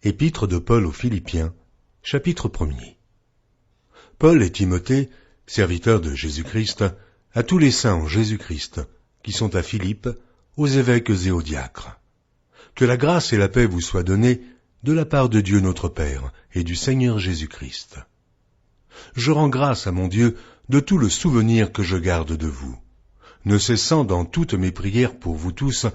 Épître de Paul aux Philippiens, chapitre 1er. Paul et Timothée, serviteurs de Jésus-Christ, à tous les saints en Jésus-Christ, qui sont à Philippe, aux évêques et aux diacres. Que la grâce et la paix vous soient données de la part de Dieu notre Père et du Seigneur Jésus-Christ. Je rends grâce à mon Dieu de tout le souvenir que je garde de vous, ne cessant dans toutes mes prières pour vous tous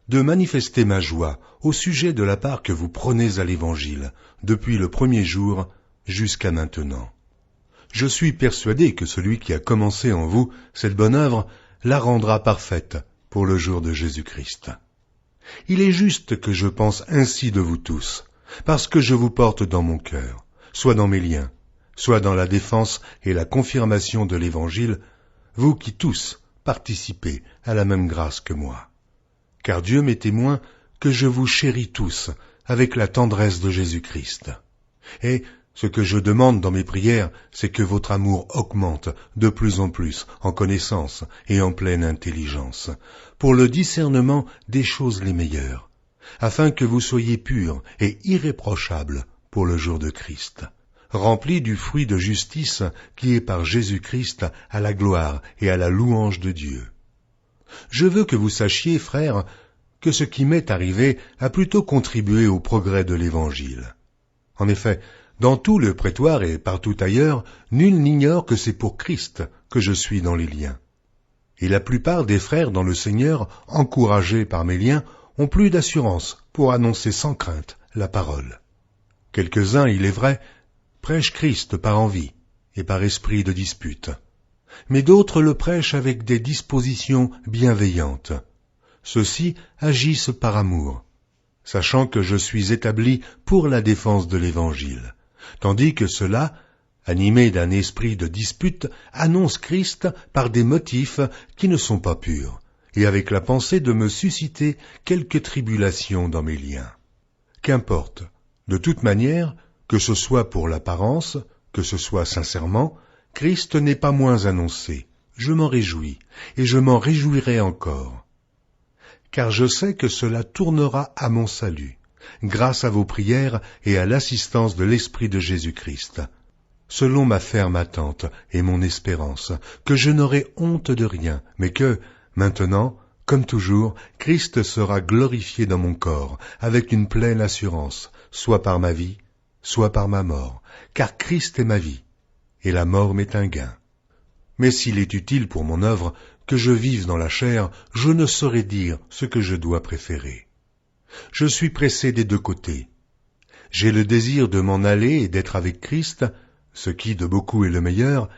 de manifester ma joie au sujet de la part que vous prenez à l'Évangile, depuis le premier jour jusqu'à maintenant. Je suis persuadé que celui qui a commencé en vous cette bonne œuvre la rendra parfaite pour le jour de Jésus-Christ. Il est juste que je pense ainsi de vous tous, parce que je vous porte dans mon cœur, soit dans mes liens, soit dans la défense et la confirmation de l'Évangile, vous qui tous participez à la même grâce que moi. Car Dieu m'est témoin que je vous chéris tous avec la tendresse de Jésus-Christ. Et ce que je demande dans mes prières, c'est que votre amour augmente de plus en plus en connaissance et en pleine intelligence, pour le discernement des choses les meilleures, afin que vous soyez purs et irréprochables pour le jour de Christ, remplis du fruit de justice qui est par Jésus-Christ à la gloire et à la louange de Dieu. Je veux que vous sachiez, frères, que ce qui m'est arrivé a plutôt contribué au progrès de l'Évangile. En effet, dans tout le prétoire et partout ailleurs, nul n'ignore que c'est pour Christ que je suis dans les liens. Et la plupart des frères dans le Seigneur, encouragés par mes liens, ont plus d'assurance pour annoncer sans crainte la parole. Quelques-uns, il est vrai, prêchent Christ par envie et par esprit de dispute. Mais d'autres le prêchent avec des dispositions bienveillantes. Ceux-ci agissent par amour, sachant que je suis établi pour la défense de l'Évangile, tandis que ceux-là, animés d'un esprit de dispute, annoncent Christ par des motifs qui ne sont pas purs, et avec la pensée de me susciter quelques tribulations dans mes liens. Qu'importe, de toute manière, que ce soit pour l'apparence, que ce soit sincèrement, Christ n'est pas moins annoncé. Je m'en réjouis, et je m'en réjouirai encore. Car je sais que cela tournera à mon salut, grâce à vos prières et à l'assistance de l'Esprit de Jésus-Christ, selon ma ferme attente et mon espérance, que je n'aurai honte de rien, mais que, maintenant, comme toujours, Christ sera glorifié dans mon corps, avec une pleine assurance, soit par ma vie, soit par ma mort, car Christ est ma vie, et la mort m'est un gain. Mais s'il est utile pour mon œuvre que je vive dans la chair, je ne saurais dire ce que je dois préférer. Je suis pressé des deux côtés. J'ai le désir de m'en aller et d'être avec Christ, ce qui de beaucoup est le meilleur,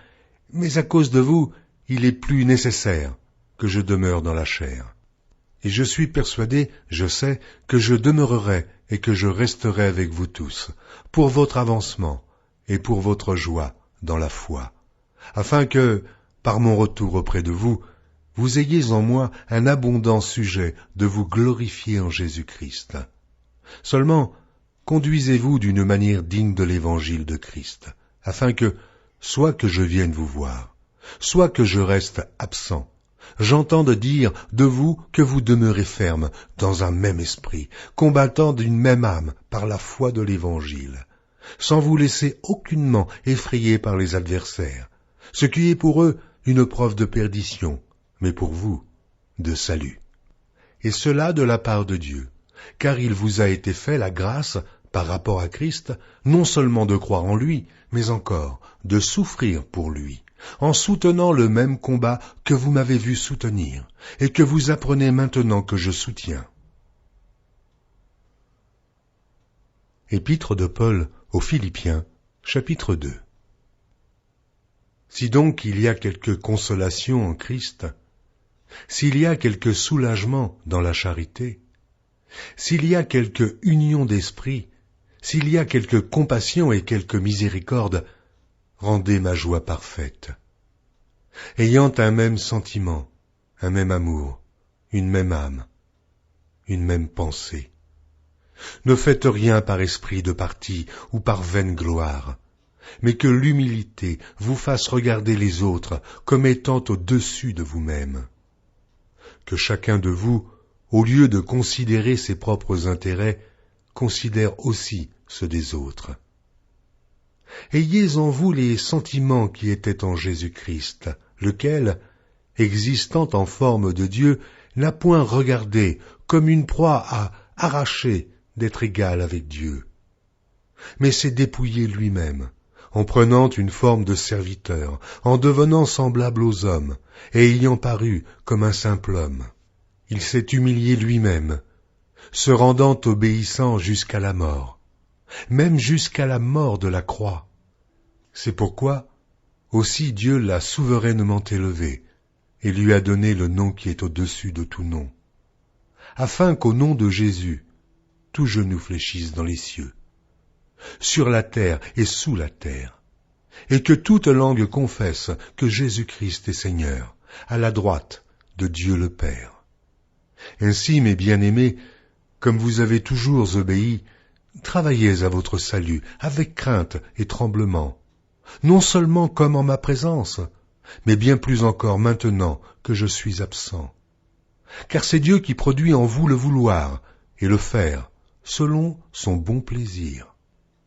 mais à cause de vous, il est plus nécessaire que je demeure dans la chair. Et je suis persuadé, je sais, que je demeurerai et que je resterai avec vous tous, pour votre avancement et pour votre joie dans la foi, afin que, par mon retour auprès de vous, vous ayez en moi un abondant sujet de vous glorifier en Jésus-Christ. Seulement, conduisez-vous d'une manière digne de l'Évangile de Christ, afin que, soit que je vienne vous voir, soit que je reste absent, j'entende dire de vous que vous demeurez ferme dans un même esprit, combattant d'une même âme par la foi de l'Évangile, sans vous laisser aucunement effrayer par les adversaires, ce qui est pour eux une preuve de perdition, mais pour vous, de salut. Et cela de la part de Dieu, car il vous a été fait la grâce, par rapport à Christ, non seulement de croire en lui, mais encore de souffrir pour lui, en soutenant le même combat que vous m'avez vu soutenir, et que vous apprenez maintenant que je soutiens. Épître de Paul aux Philippiens, chapitre 2. Si donc il y a quelque consolation en Christ, s'il y a quelque soulagement dans la charité, s'il y a quelque union d'esprit, s'il y a quelque compassion et quelque miséricorde, rendez ma joie parfaite. Ayant un même sentiment, un même amour, une même âme, une même pensée. Ne faites rien par esprit de parti ou par vaine gloire, mais que l'humilité vous fasse regarder les autres comme étant au-dessus de vous-même. Que chacun de vous, au lieu de considérer ses propres intérêts, considère aussi ceux des autres. Ayez en vous les sentiments qui étaient en Jésus-Christ, lequel, existant en forme de Dieu, n'a point regardé comme une proie à arracher d'être égal avec Dieu, mais s'est dépouillé lui-même, en prenant une forme de serviteur, en devenant semblable aux hommes, et ayant paru comme un simple homme. Il s'est humilié lui-même, se rendant obéissant jusqu'à la mort, même jusqu'à la mort de la croix. C'est pourquoi aussi Dieu l'a souverainement élevé, et lui a donné le nom qui est au-dessus de tout nom, afin qu'au nom de Jésus, tout genou fléchisse dans les cieux, sur la terre et sous la terre, et que toute langue confesse que Jésus-Christ est Seigneur, à la droite de Dieu le Père. Ainsi, mes bien-aimés, comme vous avez toujours obéi, travaillez à votre salut avec crainte et tremblement, non seulement comme en ma présence, mais bien plus encore maintenant que je suis absent. Car c'est Dieu qui produit en vous le vouloir et le faire, selon son bon plaisir.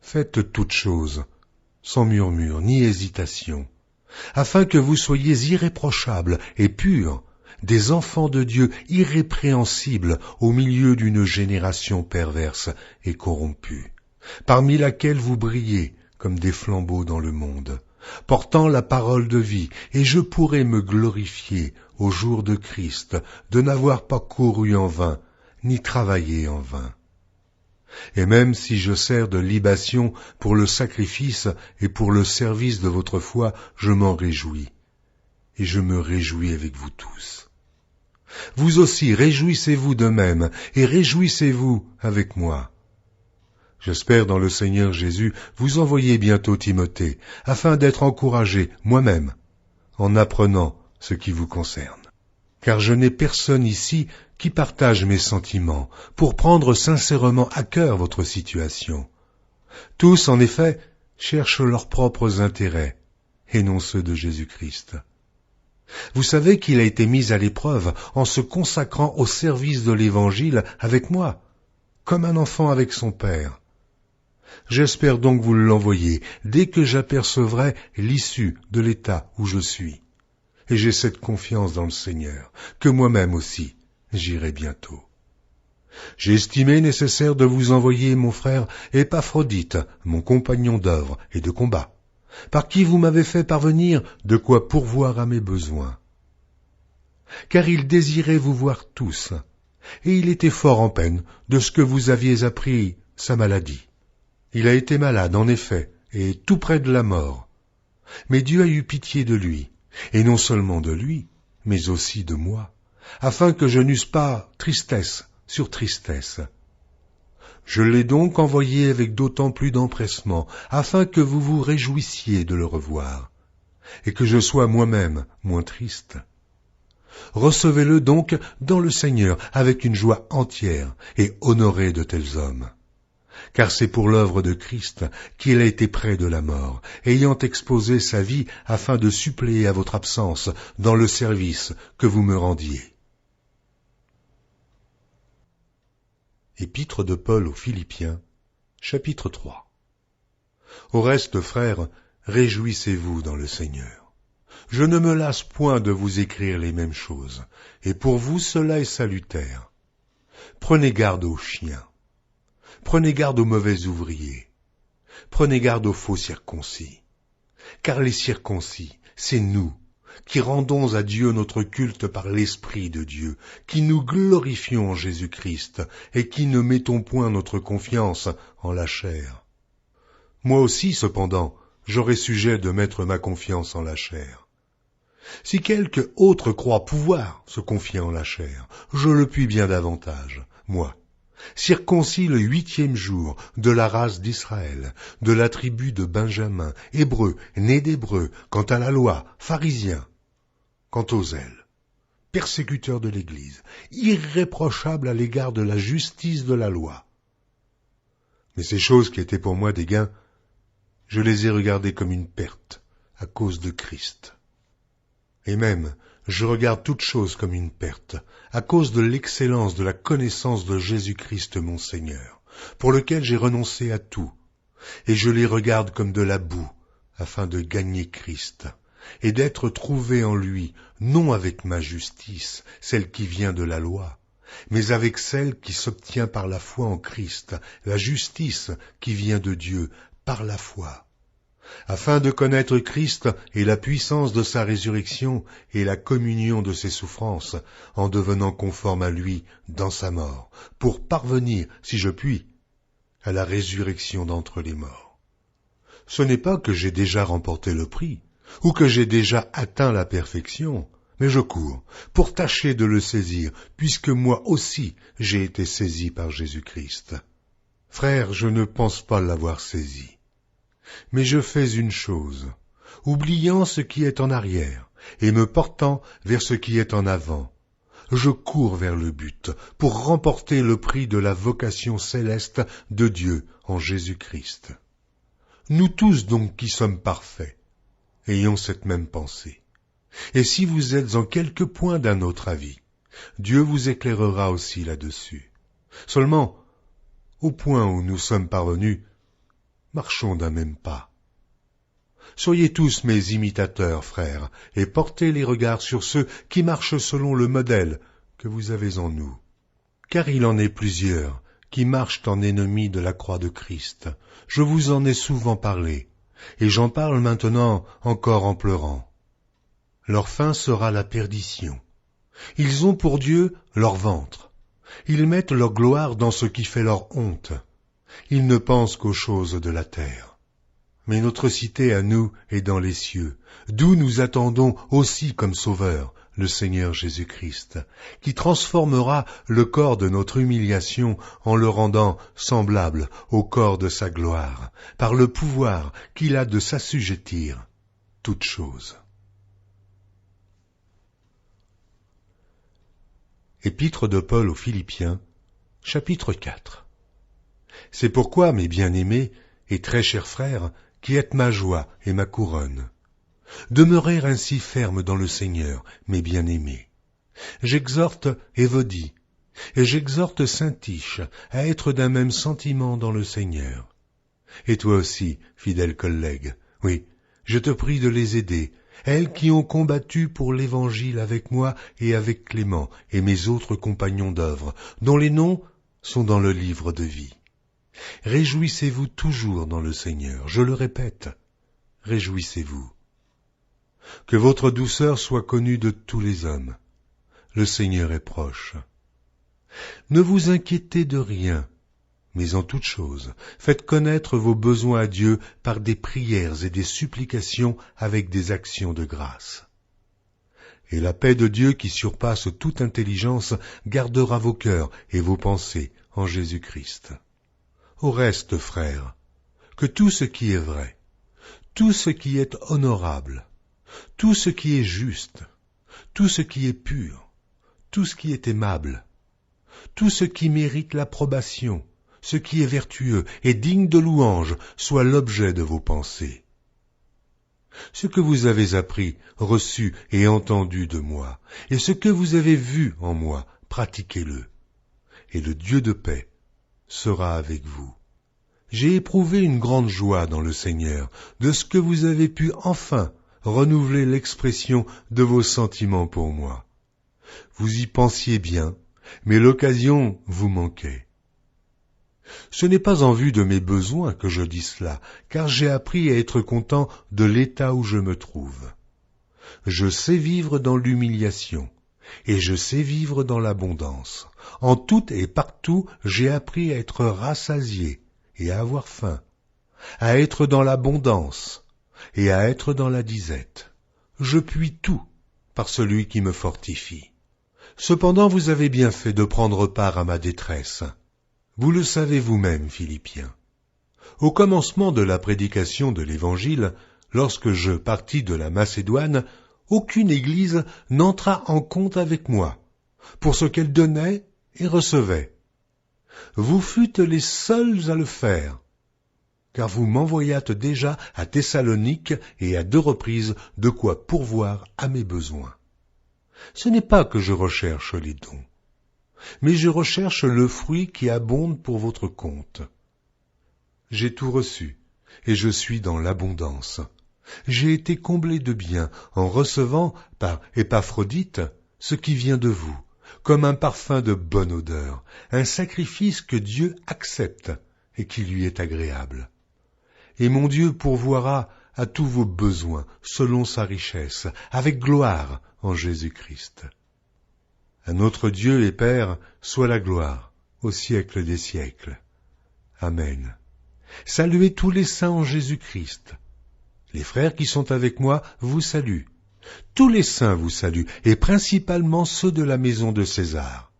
Faites toutes choses, sans murmure ni hésitation, afin que vous soyez irréprochables et purs, des enfants de Dieu irrépréhensibles au milieu d'une génération perverse et corrompue, parmi laquelle vous brillez comme des flambeaux dans le monde, portant la parole de vie, et je pourrai me glorifier au jour de Christ de n'avoir pas couru en vain, ni travaillé en vain. Et même si je sers de libation pour le sacrifice et pour le service de votre foi, je m'en réjouis, et je me réjouis avec vous tous. Vous aussi, réjouissez-vous de même, et réjouissez-vous avec moi. J'espère dans le Seigneur Jésus vous envoyer bientôt Timothée, afin d'être encouragé moi-même, en apprenant ce qui vous concerne. Car je n'ai personne ici qui partage mes sentiments, pour prendre sincèrement à cœur votre situation. Tous, en effet, cherchent leurs propres intérêts, et non ceux de Jésus-Christ. Vous savez qu'il a été mis à l'épreuve en se consacrant au service de l'Évangile avec moi, comme un enfant avec son père. J'espère donc vous l'envoyer dès que j'apercevrai l'issue de l'état où je suis. Et j'ai cette confiance dans le Seigneur, que moi-même aussi j'irai bientôt. J'ai estimé nécessaire de vous envoyer mon frère Épaphrodite, mon compagnon d'œuvre et de combat, par qui vous m'avez fait parvenir de quoi pourvoir à mes besoins. Car il désirait vous voir tous, et il était fort en peine de ce que vous aviez appris sa maladie. Il a été malade, en effet, et tout près de la mort. Mais Dieu a eu pitié de lui, et non seulement de lui, mais aussi de moi, afin que je n'eusse pas tristesse sur tristesse. Je l'ai donc envoyé avec d'autant plus d'empressement, afin que vous vous réjouissiez de le revoir, et que je sois moi-même moins triste. Recevez-le donc dans le Seigneur avec une joie entière, et honorez de tels hommes. Car c'est pour l'œuvre de Christ qu'il a été près de la mort, ayant exposé sa vie afin de suppléer à votre absence dans le service que vous me rendiez. Épître de Paul aux Philippiens, chapitre 3. Au reste, frères, réjouissez-vous dans le Seigneur. Je ne me lasse point de vous écrire les mêmes choses, et pour vous cela est salutaire. Prenez garde aux chiens. Prenez garde aux mauvais ouvriers. Prenez garde aux faux circoncis. Car les circoncis, c'est nous, qui rendons à Dieu notre culte par l'Esprit de Dieu, qui nous glorifions en Jésus-Christ, et qui ne mettons point notre confiance en la chair. Moi aussi, cependant, j'aurais sujet de mettre ma confiance en la chair. Si quelque autre croit pouvoir se confier en la chair, je le puis bien davantage, moi, circoncis le 8e jour, de la race d'Israël, de la tribu de Benjamin, hébreu, né d'hébreu, quant à la loi, pharisien, quant au zèle, persécuteur de l'Église, irréprochable à l'égard de la justice de la loi. Mais ces choses qui étaient pour moi des gains, je les ai regardées comme une perte à cause de Christ. Et même, je regarde toutes choses comme une perte, à cause de l'excellence de la connaissance de Jésus-Christ mon Seigneur, pour lequel j'ai renoncé à tout, et je les regarde comme de la boue, afin de gagner Christ, et d'être trouvé en lui, non avec ma justice, celle qui vient de la loi, mais avec celle qui s'obtient par la foi en Christ, la justice qui vient de Dieu par la foi, afin de connaître Christ et la puissance de sa résurrection et la communion de ses souffrances, en devenant conforme à lui dans sa mort, pour parvenir, si je puis, à la résurrection d'entre les morts. Ce n'est pas que j'ai déjà remporté le prix, ou que j'ai déjà atteint la perfection, mais je cours pour tâcher de le saisir, puisque moi aussi j'ai été saisi par Jésus-Christ. Frères, je ne pense pas l'avoir saisi. Mais je fais une chose, oubliant ce qui est en arrière, et me portant vers ce qui est en avant. Je cours vers le but, pour remporter le prix de la vocation céleste de Dieu en Jésus-Christ. Nous tous donc qui sommes parfaits, ayons cette même pensée. Et si vous êtes en quelque point d'un autre avis, Dieu vous éclairera aussi là-dessus. Seulement, au point où nous sommes parvenus, marchons d'un même pas. Soyez tous mes imitateurs, frères, et portez les regards sur ceux qui marchent selon le modèle que vous avez en nous. Car il en est plusieurs qui marchent en ennemis de la croix de Christ. Je vous en ai souvent parlé, et j'en parle maintenant encore en pleurant. Leur fin sera la perdition. Ils ont pour Dieu leur ventre. Ils mettent leur gloire dans ce qui fait leur honte. Ils ne pensent qu'aux choses de la terre. Mais notre cité à nous est dans les cieux, d'où nous attendons aussi comme Sauveur le Seigneur Jésus-Christ, qui transformera le corps de notre humiliation en le rendant semblable au corps de sa gloire, par le pouvoir qu'il a de s'assujettir toutes choses. Épître de Paul aux Philippiens, chapitre 4. C'est pourquoi, mes bien-aimés et très chers frères, qui êtes ma joie et ma couronne, demeurez ainsi fermes dans le Seigneur, mes bien-aimés. J'exhorte Évodie, et j'exhorte Syntyche à être d'un même sentiment dans le Seigneur. Et toi aussi, fidèle collègue, oui, je te prie de les aider, elles qui ont combattu pour l'Évangile avec moi et avec Clément et mes autres compagnons d'œuvre, dont les noms sont dans le livre de vie. Réjouissez-vous toujours dans le Seigneur, je le répète, réjouissez-vous. Que votre douceur soit connue de tous les hommes. Le Seigneur est proche. Ne vous inquiétez de rien, mais en toute chose, faites connaître vos besoins à Dieu par des prières et des supplications avec des actions de grâce. Et la paix de Dieu qui surpasse toute intelligence gardera vos cœurs et vos pensées en Jésus-Christ. Au reste, frères, que tout ce qui est vrai, tout ce qui est honorable, tout ce qui est juste, tout ce qui est pur, tout ce qui est aimable, tout ce qui mérite l'approbation, ce qui est vertueux et digne de louange, soit l'objet de vos pensées. Ce que vous avez appris, reçu et entendu de moi, et ce que vous avez vu en moi, pratiquez-le, et le Dieu de paix sera avec vous. J'ai éprouvé une grande joie dans le Seigneur, de ce que vous avez pu enfin renouveler l'expression de vos sentiments pour moi. Vous y pensiez bien, mais l'occasion vous manquait. Ce n'est pas en vue de mes besoins que je dis cela, car j'ai appris à être content de l'état où je me trouve. Je sais vivre dans l'humiliation, et je sais vivre dans l'abondance. En tout et partout, j'ai appris à être rassasié et à avoir faim, à être dans l'abondance et à être dans la disette. Je puis tout par celui qui me fortifie. Cependant, vous avez bien fait de prendre part à ma détresse. Vous le savez vous-même, Philippiens. Au commencement de la prédication de l'Évangile, lorsque je partis de la Macédoine, aucune église n'entra en compte avec moi, pour ce qu'elle donnait et recevait. Vous fûtes les seuls à le faire, car vous m'envoyâtes déjà à Thessalonique et à 2 reprises de quoi pourvoir à mes besoins. Ce n'est pas que je recherche les dons, mais je recherche le fruit qui abonde pour votre compte. J'ai tout reçu, et je suis dans l'abondance. J'ai été comblé de bien en recevant par Épaphrodite ce qui vient de vous, comme un parfum de bonne odeur, un sacrifice que Dieu accepte et qui lui est agréable. Et mon Dieu pourvoira à tous vos besoins selon sa richesse, avec gloire en Jésus-Christ. À notre Dieu et Père soit la gloire au siècle des siècles. Amen. Saluez tous les saints en Jésus-Christ. Les frères qui sont avec moi vous saluent. Tous les saints vous saluent, et principalement ceux de la maison de César.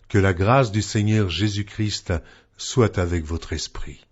Que la grâce du Seigneur Jésus-Christ soit avec votre esprit.